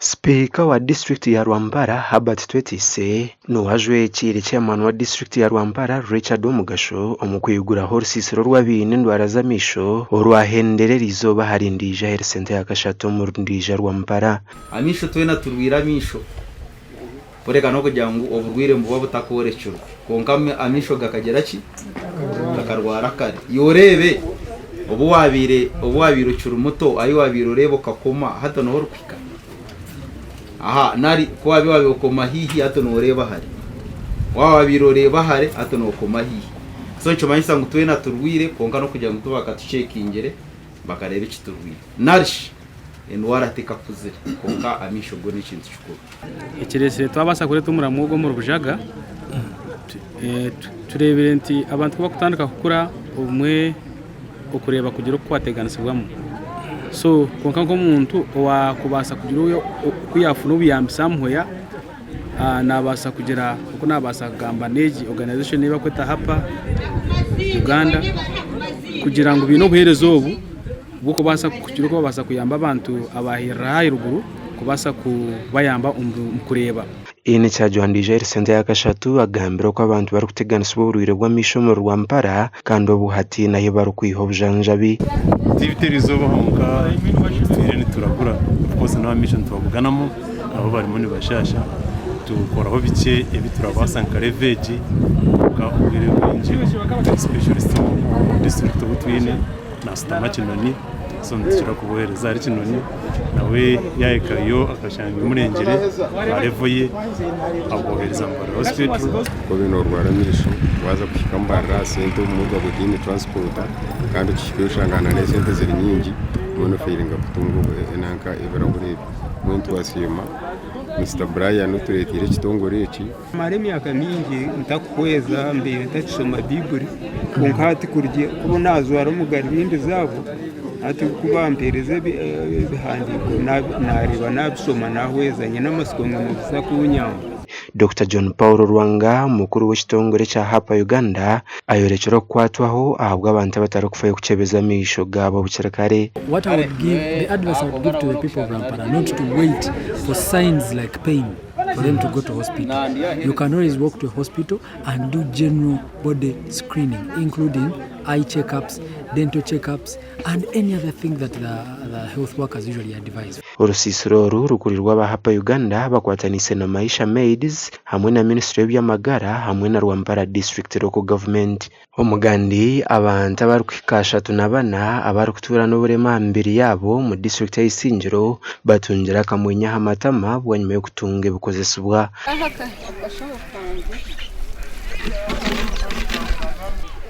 Speaker wa district ya Rwambara Herbert Twetise nuwajwe kiri chairman wa district ya Rwambara Richard Omugasho omukwigura horsisiro rw'abine ndwara z'amisho orwahenderera izoba harindija health center ya Kashato mu ndija Rwambara amisho twena turwira amisho poreka no kugira ngo oburwire mbuba butakorecyo konka amisho gakagera ki gakarwara kare yorebe obuwabire cyuru muto ayo wabiro rebo kakoma hato no horupika aha nari kwa biwabe ukoma hihi hato no reba hari wabiro reba hari hato no ukoma hihi so nco manyisa ngo twena turwire konka no kugira ngo tubaka tuchekingere bakarebe kiturwire narish endwara tekakuzira konka amisho go n'ikintu cyukuru ikirese twabasa kure tumura mugo mu rubujaga turebere nti abantu bakutandika kukura umwe ukureba kugira uko wateganisibwamo so konka ko muntu wa kubasa kugira uyo kuyafuna ubiyambisa mhoya nabasa kugira uko nabasa kugamba neji organization niba kweta hapa Uganda kugira ngo bino buherezo ubu buko basa kugira uko babasa kuyamba abantu abahira ruguru kubasa kubayamba kureba ini cyajuhandije center ya Kashatu agambira ko abantu bari kuteganisa uburwire bw'amisho mu Rwambara kandi obuhati nayo bari kwihobjanjabi tivitirizo bahonka twirene turagura kose na mission tubabuganamo abo bari muri bashasha tukoraho bike ebiturabasanga leveji ka ubwire bwinji specialist district ubutwine na stamakinoni so ndikira kubohereza ari kinoni nawe yayekayo akashanga umurengere barevoye abohereza mu hospital ko bino rwaramisho waza kushikambara sente mu mugabo dini transport kandi kishikishangana ne sente ziri nyingi umuntu feelinga kutungo enanka ibarabure muntu wasima Mr. Brian uturetire kitongore iki mare myaka mingi ntakweza mbere tachisoma biburi konkati kurye kubo nazo arumugara ibindi zabo ati kubampereze bihandiko nareba nabisoma nahwezanye n'amasikongo musa kunyamba Dr. John Paul Rwanga mukuru w'ikitongore cya hapa Uganda ayorekero kwatwaho ahabwa abantu batarukufaye kucebeza amisho gabo bukerakare. What I would give, the advice I would give to the people of Rwambara, not to wait for signs like pain for them to go to hospital. You can always walk to a hospital and do general body screening, including eye checkups, dental checkups, and any other thing that the health workers usually advise. Urusisiro rukurirwa ba hapa Uganda bakwatanise na Maisha Maids hamwe na Ministry y'Amagara hamwe na Rwambara District Local Government. Omugandi abantu bari kwikashatu nabana abari kutura n'uburema mbiri yabo mu district ya Isingiro batungira kamwenya hamatama bwanyuma yo kutunge bukozesubwa.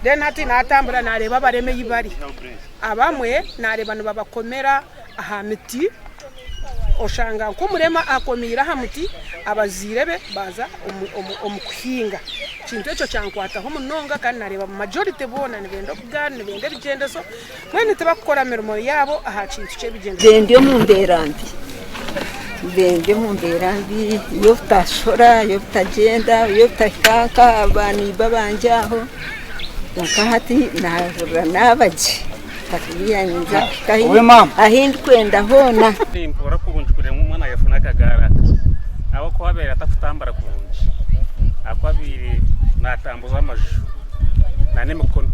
Den ati natambura nareba bareme yibari abamwe nareba no babakomera ahamiti oshanga ko murema akomira hamuti abazirebe baza omukuhinga kintu echo cyankwata ho munonga kandi nareba majority bona nibenda kugana nibenda bigenda so mwene tebakora mirimo yabo aha kintu cye bigenda bende mu mberambi yo tashora yo tagenda yo takaka abani babanjaho nkahati nabaje takiyanza kahi ahindi kwenda hona impora kubunjukure mu mwana yafuna kagara abo ko habera atafutambara kubunji akwabiri natambuza amaju nane mukono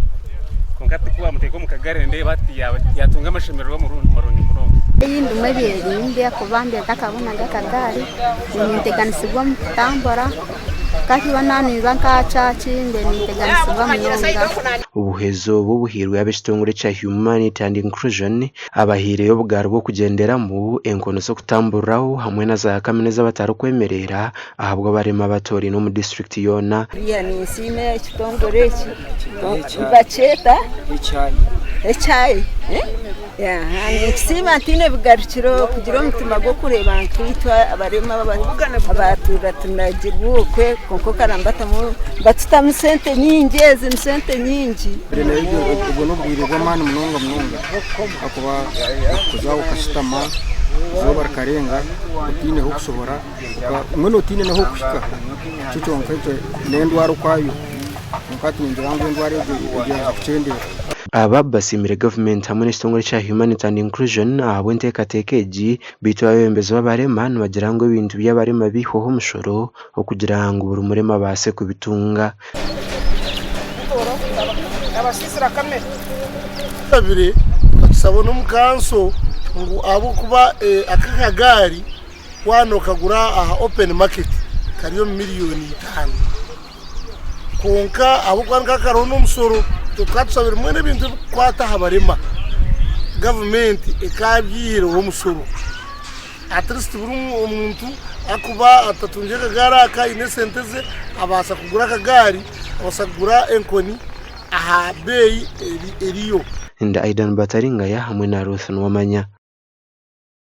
konkati kuba muteko mu kagare nde bati yatunga amashemerero mu rundi murongo yindi mabiri inde akubande takabona gakagari niteganisibwa mu tambara kati banani bankacha chinde niteganisibwa mu nyonga ubuhezo bubuhirwe ab'ekitongore cya Humanity and Inclusion abahire yo bwaro bwo kugendera mu enkono zo kutamburaho hamwe na za kaminuza batarukwemerera ahabwa barema batori no mu district yona yani nsime ekitongore iki bacheta ecyayi ya nsima tine bugarukiro kugira umutima go kureba nkitwa abarema abatura tunagirwukwe konko karambata mu batutamu sente nyingi sente nyingi ubwo n'ubwire bw'amani munonga akuba kuzaho kashitama zo barkarenga utine ho kushobora mwe utine naho kushika cyo nkweto nendwaro kwayo mukati ngira ngo ndware yo kucendera aba basimire government hamwe n'ekitongole kya Humanity and Inclusion ahabw'enteekateeka egi bitu abebembezi b'abarema nibagira ngu ebintu by'abarema biihweho omushoro okugira ngu buri murema abaase kubitunga. babiri batusaba n'omukanso ngu abo kuba akakagari wano kagura aha open market kariyo miliyoni 5 konka abo kwanka karo n'omusoro tukatusabira mwene bintu kwata habarema government ekabyihira omusoro at least buri umuntu akuba atatunje kagari aka inesenteze abasa kugura akagari abasa kugura enkoni aha beyi eriyo. Nda Aidan Bataringaya hamwe na Ruth Nwamanya.